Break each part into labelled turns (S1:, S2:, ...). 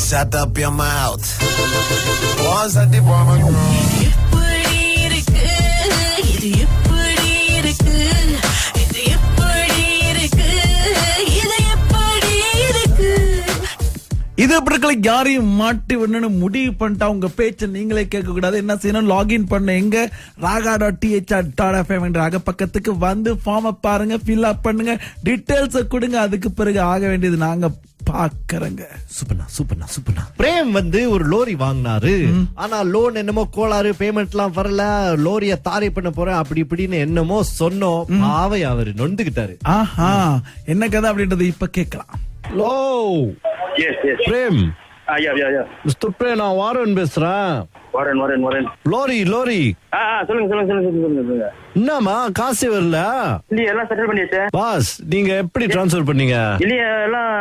S1: Shut up your mouth. Once I dip on my
S2: இது எப்படி யாரையும் மாட்டி விடணும்னு முடிவு பண்ணிட்டா உங்க பேச்ச நீங்களே கேட்க கூடாது. என்ன செய்யணும்? லாகின் பண்ண எங்க raga.th.fm என்ற அகப்பக்கத்துக்கு வந்து ஃபார்ம் பாருங்க, ஃபில் அப் பண்ணுங்க, டீடைல்ஸ் கொடுங்க. அதுக்கு பிறகு ஆக வேண்டியது நாங்க பாக்குறேங்க.
S3: சூப்பர்ண்ணா. பிரேம் வந்து ஒரு லோரி வாங்கினாரு. ஆனா லோன் என்னமோ கோளாறு, பேமெண்ட் எல்லாம் வரல, லோரிய தாரை பண்ண போறேன் அப்படி இப்படின்னு என்னமோ சொன்னோம். பாவை அவரு நொந்துகிட்டாரு.
S2: ஆஹா, என்ன கதை அப்படின்றது இப்ப கேட்கலாம்.
S3: லோ
S4: Yes.
S3: Prem,
S4: Yeah.
S3: Mister Prem, நான் வாரன் பேசுறேன்.
S4: வரேன்.
S3: லோரி
S4: சொல்லுங்க.
S3: என்னமா காசு வரல?
S4: இல்லையா, எல்லாம் செட்டில் பண்ணியாச்சு.
S3: பாஸ், நீங்க எப்படி டிரான்ஸ்ஃபர் பண்ணீங்க?
S4: இல்லையா, எல்லாம்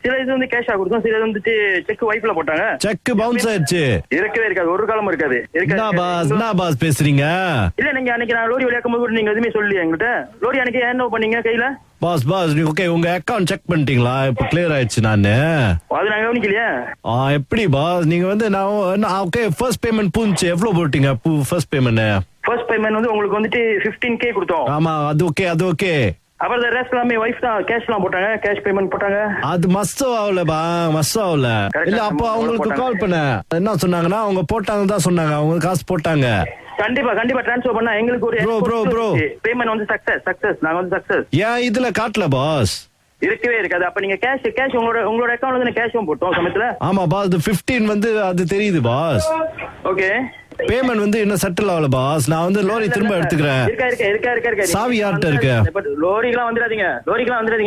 S4: சில இது வந்து கேஷா கொடுத்தோம், சில இது வந்துட்டு செக் வைப்ல போட்டாங்க.
S3: செக் பவுன்ஸ் ஆயிடுச்சு.
S4: இருக்கவே இருக்காது, ஒரு காலமும் இருக்காது.
S3: என்ன பாஸ் பேசுறீங்க?
S4: இல்ல, நீங்க அன்னைக்கு நான் லோரி விளையாக்கும் போது நீங்க எதுவுமே சொல்லலையா எங்கிட்ட? லோரி அன்னைக்கு என்ன பண்ணீங்க கையில?
S3: பாஸ் ஓகே, உங்க அக்கவுண்ட் செக் பண்ணிட்டீங்களா? இப்ப கிளியர் ஆயிடுச்சு. நானு
S4: அது நாங்க கவனிக்கலையா?
S3: எப்படி பாஸ், நீங்க வந்து நான் ஓகே ஃபர்ஸ்ட் பேமெண்ட் பூந்துச்சு. எவ்வளவு போட்டீங்க ஃபர்ஸ்ட் பேமெண்ட்?
S4: ஃபர்ஸ்ட் பேமெண்ட் வந்து உங்களுக்கு வந்துட்டு 15K கொடுத்தோம்.
S3: ஆமா, அது ஓகே.
S4: அப்புறம் ரெஸ்ட் எல்லாமே வைஃப் தான் கேஷ் எல்லாம் போட்டாங்க, கேஷ் பேமெண்ட் போட்டாங்க.
S3: அது மஸ்ட் ஆகல இல்ல. அப்ப அவங்களுக்கு கால் பண்ண என்ன சொன்னாங்கன்னா, அவங்க போட்டாங்க தான் சொன்னாங்க, அவங்க காசு போட்டாங்க.
S4: கண்டிப்பா ட்ரான்ஸ்ஃபர் பண்ணா எங்களுக்கு ஒரு
S3: ப்ரோ
S4: பேமெண்ட் வந்து சக்சஸ். நாங்க வந்து சக்சஸ்.
S3: ஏன் இதுல காட்டல பாஸ்?
S4: இருக்கவே இருக்காது. அப்ப நீங்க கேஷ் உங்களோட அக்கவுண்ட்ல இருந்து கேஷும் போட்டோம் சமயத்துல.
S3: ஆமா பாஸ், 15 வந்து அது தெரியுது பாஸ்.
S4: ஓகே,
S3: பேமெண்ட் வந்து என்ன செட்டில் ஆகல பாஸ். நான் வந்து லோரி திரும்ப எடுத்துக்கிறேன்.
S4: இருக்கா.
S3: சாவி யார்கிட்ட இருக்கு?
S4: லோரிக்கெல்லாம் வந்துடாதீங்க.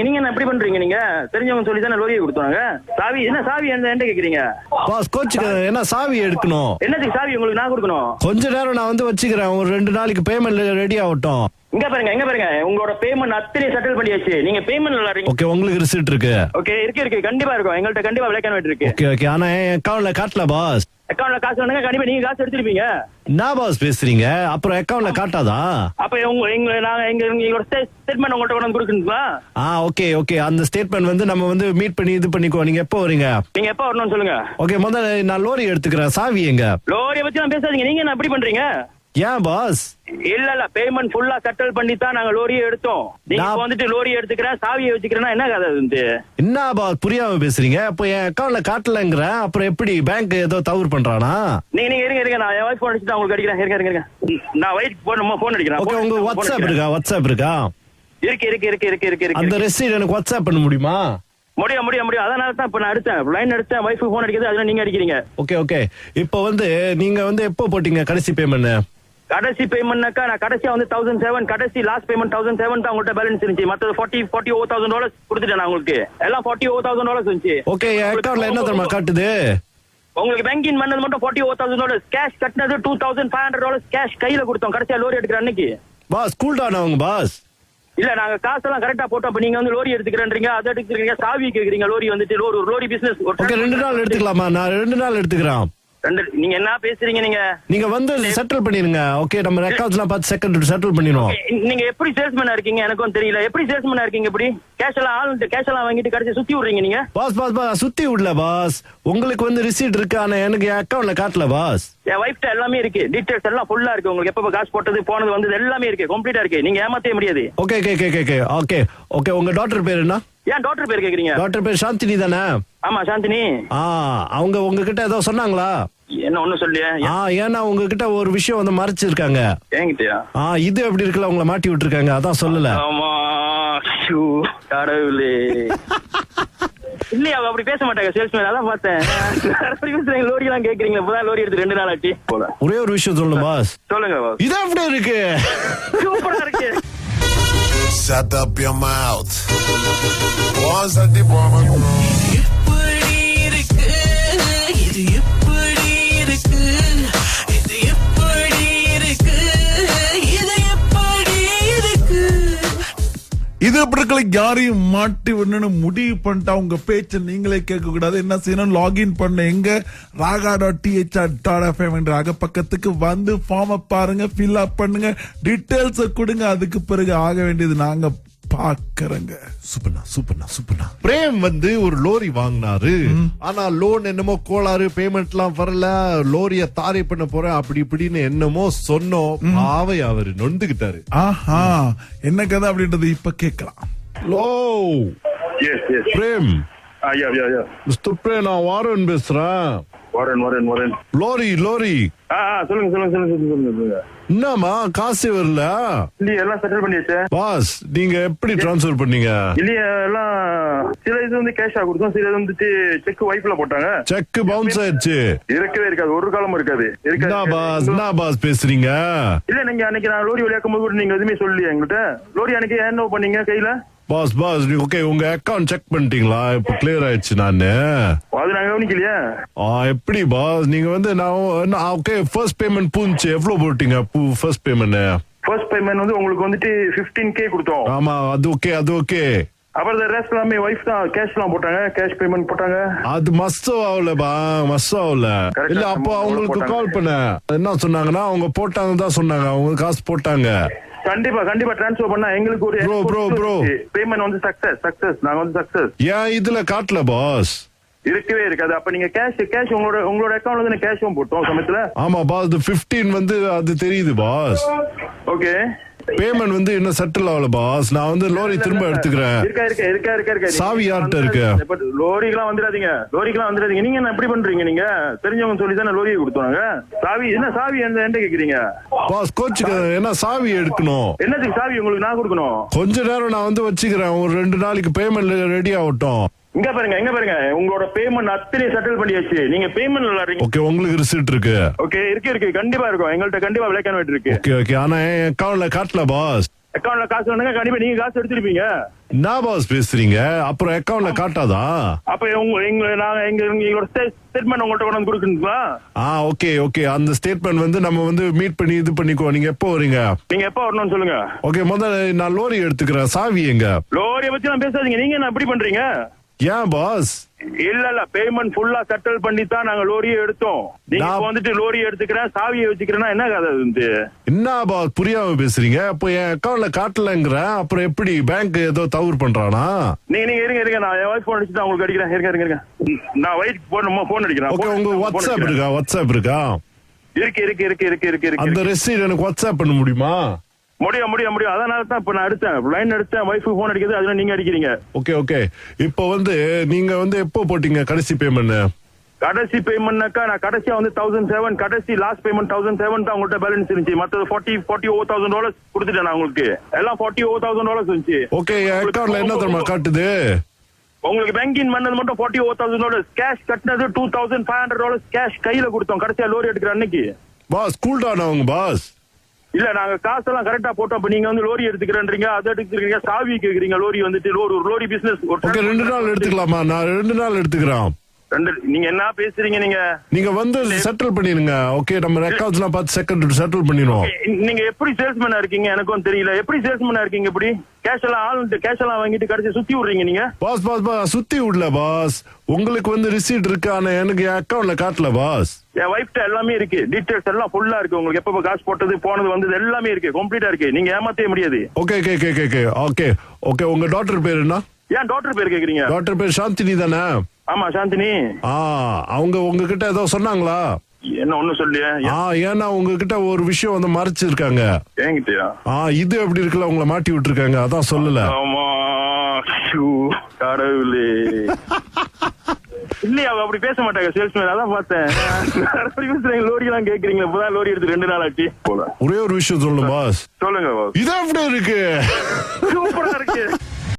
S4: நீங்க என்ன எப்படி பண்றீங்க? நீங்க தெரிஞ்சவங்க சொல்லி தானே லோரியை கொடுத்தாங்க. சாவி என்கிட்ட கேக்குறீங்க
S3: பாஸ்? கோச்சுக்க, என்ன சாவி எடுக்கணும்?
S4: என்னதுக்கு சாவி உங்களுக்கு நான் கொடுக்கணும்?
S3: கொஞ்ச நேரம் நான் வந்து வச்சுக்கிறேன், ஒரு 2 நாளைக்கு பேமெண்ட் ரெடி ஆகட்டும்.
S4: இங்க பாருங்க, உங்களோட பேமெண்ட் அத்தனை செட்டில் பண்ணியாச்சு. நீங்க பேமெண்ட் விளையாடுறீங்க.
S3: ஓகே, உங்களுக்கு ரிசீட் இருக்கு?
S4: ஓகே, இருக்கு கண்டிப்பா இருக்கும். எங்கள்கிட்ட கண்டிப்பா விளையாட வேண்டியிருக்கு.
S3: ஓகே. ஆனா என் அக்கவுண்ட்ல காட்டல பாஸ்.
S4: அக்கவுண்ட்ல காசு வேணுங்க, கண்டிப்பா நீங்க காசு எடுத்துருப்பீங்க.
S3: என்ன பாஸ் பேசுறீங்க? அப்புறம் அக்கவுண்ட்ல காட்டாதா?
S4: அப்ப எங்களோட ஸ்டேட்மெண்ட் உங்கள்கிட்ட கொண்டு வந்து கொடுக்கணுங்களா?
S3: ஓகே. அந்த ஸ்டேட்மெண்ட் வந்து நம்ம வந்து மீட் பண்ணி இது பண்ணிக்கோ. நீங்க எப்போ வரீங்க?
S4: நீங்க எப்போ வரணும்னு சொல்லுங்க.
S3: ஓகே, முதல்ல நான் லோரி எடுத்துக்கிறேன். சாவி எங்க?
S4: லோரியை பத்தி நான் பேசாதீங்க. நீங்க என்ன அப்படி பண்றீங்க?
S3: ஏன் பாஸ்?
S4: இல்ல, பேமெண்ட் ஃபுல்லா செட்டில் பண்ணி தான் நாங்க லோரியை எடுத்தோம். நீங்க வந்துட்டு லோரி எடுத்துக்கிறேன், சாவியை வச்சுக்கிறேன்னா என்ன கதை வந்து? என்ன
S3: பாஸ் புரியாம பேசுறீங்க? அப்ப என் அக்கவுண்ட்ல காட்டலங்கிற, அப்புறம் எப்படி பேங்க் ஏதோ தவறு பண்றானா?
S4: நீங்க இருங்க, நான் என் வைஃப் போன் அடிச்சுட்டு உங்களுக்கு அடிக்கிறேன். இருங்க, நான் வைஃப் போன் அடிக்கிறேன்.
S3: ஓகே, உங்க வாட்ஸ்அப் இருக்கா?
S4: இருக்கு.
S3: அந்த ரெசிப்ட் எனக்கு வாட்ஸ்அப் பண்ண முடியுமா?
S4: முடியும். அதனால தான் இப்ப நான் லைன் அடிச்சேன். வைஃப் போன் அடிக்கிறது, அதனால நீங்க அடிக்கிறீங்க.
S3: ஓகே. இப்போ வந்து நீங்க வந்து எப்போ போட்டீங்க கடைசி பேமெண்ட்?
S4: கடைசி பேமெண்ட்னாக்கா நான் கடைசியா வந்து 1007, கடைசி லாஸ்ட் பேமெண்ட் 1007 தான் உங்கள்ட்ட பேலன்ஸ் இருந்துச்சு. மற்றது $40,000 கொடுத்துட்டேன் நான் உங்களுக்கு. எல்லாம் $40,000 இருந்துச்சு.
S3: ஓகே, அக்கவுண்ட்ல என்ன தெரியுமா காட்டுது?
S4: உங்களுக்கு பேங்கிங் பண்ணது மட்டும் $40,000. கேஷ் கட்டினது $2,500 கேஷ் கையில கொடுத்தோம் கடைசியா லோரி எடுக்கிற அன்னைக்கு.
S3: பாஸ் கூல் டவுன் ஆகுங்க பாஸ்.
S4: இல்ல, நாங்க காசெல்லாம் கரெக்டா போட்டோம். அப்ப நீங்க வந்து லோரி எடுத்துக்கிறேன்றீங்க, அதை எடுத்துக்கிறீங்க, சாவி கேக்குறீங்க. லோரி வந்துட்டு லோரி பிசினஸ்.
S3: ஓகே, 2 நாள் எடுத்துக்கலாமா? நான் 2 நாள் எடுத்துக்கிறேன்.
S4: நீங்க என்ன பேசுறீங்க? நீங்க வந்து
S3: செட்டில் பண்ணிருங்க. ஓகே, நம்ம ரெக்கார்ட்ஸ்லாம் பார்த்து செட்டில் பண்ணிடுவோம்.
S4: நீங்க எப்படி சேல்ஸ்மேனா இருக்கீங்க எனக்கும் தெரியல. எப்படி சேல்ஸ்மேனா இருக்கீங்க? இப்படி கேஷ் எல்லாம் வாங்கிட்டு கடைசி சுத்தி விடுறீங்க நீங்க?
S3: பாஸ் சுத்தி விடல பாஸ். உங்களுக்கு வந்து ரிசீட் இருக்கு, ஆனா எனக்கு என் அக்கவுண்ட்ல காட்டல பாஸ்.
S4: என் வைஃப்ட எல்லாமே இருக்கு, டீடைல்ஸ் எல்லாம் ஃபுல்லா இருக்கு. உங்களுக்கு எப்ப காசு போட்டது போனது வந்தது எல்லாமே இருக்கு, கம்ப்ளீட்டா இருக்கு. நீங்க ஏமாத்தவே முடியாது.
S3: ஓகே. உங்க டாக்டர் பேர் என்ன?
S4: ஏன் டாக்டர் பேர் கேக்குறீங்க?
S3: டாக்டர் பேர் சாந்தினி தானே?
S4: ஆமா, சாந்தினி.
S3: அவங்க உங்ககிட்ட ஏதோ சொன்னாங்களா?
S4: என்ன ஒண்ணும் சொல்லியா?
S3: ஏன்னா உங்ககிட்ட ஒரு விஷயம் வந்து மறைச்சிருக்காங்க.
S4: என்கிட்டயா?
S3: இது எப்படி இருக்குல்ல, உங்களை மாட்டி விட்டுருக்காங்க, அதான் சொல்லல.
S4: ஆமா, கடவுளே. இல்லையா, அப்படி பேச மாட்டாங்க சேல்ஸ்மேன். அதான் பார்த்தேன். லோரி எல்லாம் கேக்குறீங்க. இப்பதான் லோரி எடுத்து 2 நாள் ஆச்சு.
S3: ஒரே ஒரு விஷயம் சொல்லணும் பாஸ்.
S4: சொல்லுங்க பாஸ்.
S3: இது எப்படி இருக்கு?
S4: சூப்பரா இருக்கு.
S1: Shut up your mouth. Once I dip on my
S2: இது எப்படி யாரையும் மாட்டி விடணும்னு முடிவு பண்ணிட்டா உங்க பேச்ச நீங்களே கேட்க கூடாது. என்ன செய்யணும்? லாகின் பண்ண எங்க raga.th.fm என்ற அகப்பக்கத்துக்கு வந்து ஃபார்ம் பாருங்க, ஃபில் அப் பண்ணுங்க, டீடைல்ஸ் கொடுங்க. அதுக்கு பிறகு ஆக வேண்டியது நாங்க பாக்குறேங்க.
S3: சூப்பர்ண்ணா. பிரேம் வந்து ஒரு லோரி வாங்கினாரு. ஆனா லோன் என்னமோ கோளாறு, பேமெண்ட் எல்லாம் வரல, லோரிய தாரை பண்ண போறேன் அப்படி இப்படின்னு என்னமோ சொன்னோம். பாவை அவரு நொந்துகிட்டாரு.
S2: ஆஹா, என்ன கதை அப்படின்றது இப்ப கேட்கலாம்.
S3: லோ
S5: Yes.
S3: Prem,
S5: Yeah.
S3: Mister Prem, நான் வாரன் பேசுறேன்.
S5: வரேன்.
S3: லோரி
S5: சொல்லுங்க.
S3: என்னமா காசு வரல?
S5: இல்லையே, எல்லாம் செட்டில் பண்ணியாச்சு.
S3: பாஸ், நீங்க எப்படி டிரான்ஸ்ஃபர் பண்ணீங்க?
S5: இல்லையே, எல்லாம் சில இது வந்து கேஷா கொடுத்தோம், சில இது வந்துட்டு செக் வைப்ல போட்டாங்க.
S3: செக் பவுன்ஸ் ஆயிடுச்சு.
S5: இருக்கவே இருக்காது, ஒரு காலமும் இருக்காது.
S3: என்ன பாஸ் பேசுறீங்க?
S5: இல்ல, நீங்க அன்னைக்கு நான் லோரி வழியாக்கும் போது கூட நீங்க எதுவுமே சொல்லி எங்கிட்ட. லோரி அன்னைக்கு என்ன பண்ணீங்க கையில?
S3: பாஸ் ஓகே, உங்க அக்கவுண்ட் செக் பண்ணிட்டீங்களா? இப்ப கிளியர் ஆயிடுச்சு. நானு
S5: அது நான் கவனிக்கலையா?
S3: எப்படி பாஸ், நீங்க வந்து நான் ஓகே, ஃபர்ஸ்ட் பேமெண்ட் பூந்துச்சு. எவ்வளவு போட்டீங்க ஃபர்ஸ்ட் பேமெண்ட்?
S5: ஃபர்ஸ்ட் பேமெண்ட் வந்து உங்களுக்கு வந்துட்டு 15K கொடுத்தோம்.
S3: ஆமா, அது ஓகே.
S5: அப்புறம் ரெஸ்ட் எல்லாமே வைஃப் தான் கேஷ் எல்லாம் போட்டாங்க, கேஷ் பேமெண்ட் போட்டாங்க.
S3: அது மஸ்ட் ஆகல. இல்ல, அப்போ அவங்களுக்கு கால் பண்ண என்ன சொன்னாங்கன்னா, அவங்க போட்டாங்க தான் சொன்னாங்க, அவங்க காசு போட்டாங்க.
S5: கண்டிப்பா ட்ரான்ஸ்ஃபர் பண்ணா எங்களுக்கு ஒரு
S3: ப்ரோ
S5: பேமெண்ட் வந்து சக்சஸ். நாங்க வந்து சக்சஸ்.
S3: ஏன் இதுல காட்டல பாஸ்?
S5: இருக்கவே இருக்காது. அப்ப நீங்க கேஷ் உங்களோட அக்கவுண்ட்ல வந்து கேஷும் போட்டோம் சமயத்துல.
S3: ஆமா பாஸ், 15 வந்து அது தெரியுது பாஸ்.
S5: ஓகே,
S3: பேமெண்ட் வந்து இன்னும் செட்டில் ஆகல பாஸ். நான் வந்து லோரி திரும்ப எடுத்துக்கிறேன்.
S5: இருக்கா.
S3: சாவி யார்கிட்ட இருக்கு?
S5: லோரிக்கெல்லாம் வந்துடாதீங்க. நீங்க என்ன எப்படி பண்றீங்க? நீங்க தெரிஞ்சவங்க சொல்லி தானே லோரியை கொடுத்தாங்க. சாவி எந்த கேக்குறீங்க
S3: பாஸ்? கோச்சுக்கு என்ன சாவி எடுக்கணும்?
S5: என்னதுக்கு சாவி உங்களுக்கு நான் கொடுக்கணும்?
S3: கொஞ்ச நேரம் நான் வந்து வச்சுக்கிறேன், ஒரு 2 நாளைக்கு பேமெண்ட் ரெடி ஆகட்டும்.
S5: இங்க பாருங்க, உங்களோட பேமெண்ட் அத்தனை செட்டில் பண்ணியாச்சு. நீங்க பேமெண்ட் விளையாடுறீங்க.
S3: ஓகே, உங்களுக்கு ரிசிப்ட் இருக்கு?
S5: ஓகே, இருக்கு கண்டிப்பா இருக்கும். எங்கள்கிட்ட கண்டிப்பா பிளாக் அண்ட் ஒயிட் இருக்கு.
S3: ஓகே. ஆனா என் அக்கவுண்ட்ல காட்டல பாஸ்.
S5: அக்கவுண்ட்ல காசு வேணுங்க, கண்டிப்பா நீங்க காசு எடுத்துருப்பீங்க.
S3: என்ன பாஸ் பேசுறீங்க? அப்புறம் அக்கவுண்ட்ல காட்டாதா?
S5: அப்ப எங்களோட ஸ்டேட்மெண்ட் உங்கள்ட்ட கொண்டு வந்து கொடுக்கணுங்களா?
S3: ஓகே. அந்த ஸ்டேட்மெண்ட் வந்து நம்ம வந்து மீட் பண்ணி இது பண்ணிக்குவோம். நீங்க எப்போ வரீங்க?
S5: நீங்க எப்போ வரணும்னு சொல்லுங்க.
S3: ஓகே, முதல்ல நான் லோரி எடுத்துக்கிறேன். சாவி எங்க?
S5: லோரியை பத்தி நான் பேசாதீங்க. நீங்க என்ன எப்படி பண்றீங்க?
S3: ஏன் பாஸ்?
S5: இல்ல, பேமெண்ட் ஃபுல்லா செட்டில் பண்ணி தான் நாங்க லோரியை எடுத்தோம். நீங்க வந்துட்டு லோரி எடுத்துக்கிறேன், சாவியை வச்சுக்கிறேன்னா என்ன கதை?
S3: என்ன பாஸ் புரியாம பேசுறீங்க? அப்போ என் அக்கவுண்ட்ல காட்டலங்கிறேன், அப்புறம் எப்படி பேங்க் ஏதோ தவறு பண்றானா?
S5: நீங்க இருங்க, நான் என் வைஃப் போன் அடிச்சு உங்களுக்கு அடிக்கிறேன். இருங்க, நான் வைஃப் போன் அடிக்கிறேன்.
S3: ஓகே, உங்க வாட்ஸ்அப் இருக்கா?
S5: இருக்கு.
S3: அந்த ரெசிப்ட் எனக்கு வாட்ஸ்அப் பண்ண முடியுமா?
S5: முடியும். அதனால தான் இப்ப நான் லைன் அடிச்சேன், வைஃப் போன் அடிக்கிறது, அதுல நீங்க அடிக்கிறீங்க.
S3: ஓகே. இப்போ வந்து நீங்க வந்து எப்போ போட்டீங்க கடைசி பேமெண்ட்?
S5: கடைசி பேமெண்ட்னாக்கா நான் கடைசியா வந்து 1007, கடைசி லாஸ்ட் பேமெண்ட் 1007 தான் உங்கள்ட்ட பேலன்ஸ் இருந்துச்சு. மற்றது $40,000 கொடுத்துட்டேன் நான் உங்களுக்கு. எல்லாம் $40,000 இருந்துச்சு.
S3: ஓகே, அக்கவுண்ட்ல என்ன தெரியுமா காட்டுது?
S5: உங்களுக்கு பேங்கிங் பண்ணது மட்டும் $40,000. கேஷ் கட்டினது $2,500 கேஷ் கையில கொடுத்தோம் கடைசியா லோரி எடுக்கிற அன்னைக்கு.
S3: பாஸ் கூல் டவுன் ஆகுங்க பாஸ்.
S5: இல்ல, நாங்க காசெல்லாம் கரெக்டா போட்டோம். அப்ப நீங்க வந்து லோரி எடுத்துக்கிறேன்றீங்க, அதை எடுத்துக்கிறீங்க, சாவி கேக்குறீங்க. லோரி வந்துட்டு லோரி பிசினஸ்.
S3: ஓகே, 2 நாள் எடுத்துக்கலாமா? நான் 2 நாள் எடுத்துக்கிறேன்.
S5: நீங்க என்ன பேசுறீங்க?
S3: நீங்க வந்து செட்டில் பண்ணிருங்க. ஓகே, நம்ம ரெக்கார்ட்ஸ் எல்லாம் பார்த்து செட்டில் பண்ணிடுவோம்.
S5: நீங்க எப்படி சேல்ஸ்மேனா இருக்கீங்க எனக்கும் தெரியல. எப்படி சேல்ஸ்மேனா இருக்கீங்க? இப்படி கேஷ் எல்லாம் வாங்கிட்டு கடைசி சுத்தி விடுறீங்க நீங்க?
S3: பாஸ் சுத்தி விடல பாஸ். உங்களுக்கு வந்து ரிசீட் இருக்கு, ஆனா எனக்கு என் அக்கவுண்ட்ல காட்டல பாஸ்.
S5: என் வைஃப்ட எல்லாமே இருக்கு, டீடைல்ஸ் எல்லாம் ஃபுல்லா இருக்கு. உங்களுக்கு எப்ப காசு போட்டது போனது வந்தது எல்லாமே இருக்கு, கம்ப்ளீட்டா இருக்கு. நீங்க ஏமாத்தவே முடியாது.
S3: ஓகே. உங்க டாக்டர் பேர் என்ன?
S5: ஏன் டாக்டர் பேர் கேக்குறீங்க?
S3: டாக்டர் பேர் சாந்தினி தானே?
S5: ஆமா, சாந்தினி.
S3: அவங்க உங்ககிட்ட ஏதோ சொன்னாங்களா?
S5: என்ன ஒண்ணும் சொல்லியா?
S3: ஏன்னா உங்ககிட்ட ஒரு விஷயம் வந்து மறைச்சிருக்காங்க.
S5: என்கிட்டயா?
S3: இது எப்படி இருக்குல்ல, உங்களை மாட்டி விட்டுருக்காங்க, அதான் சொல்லல.
S5: ஆமா, கடவுளே. இல்லையா, அப்படி பேச மாட்டாங்க சேல்ஸ்மேன். அதான் பார்த்தேன். லோரி எல்லாம் கேக்குறீங்க. இப்பதான் லோரி எடுத்து 2 நாள் ஆச்சு.
S3: ஒரே ஒரு விஷயம் சொல்லணும் பாஸ்.
S5: சொல்லுங்க பாஸ்.
S3: இது எப்படி இருக்கு?
S5: சூப்பரா இருக்கு.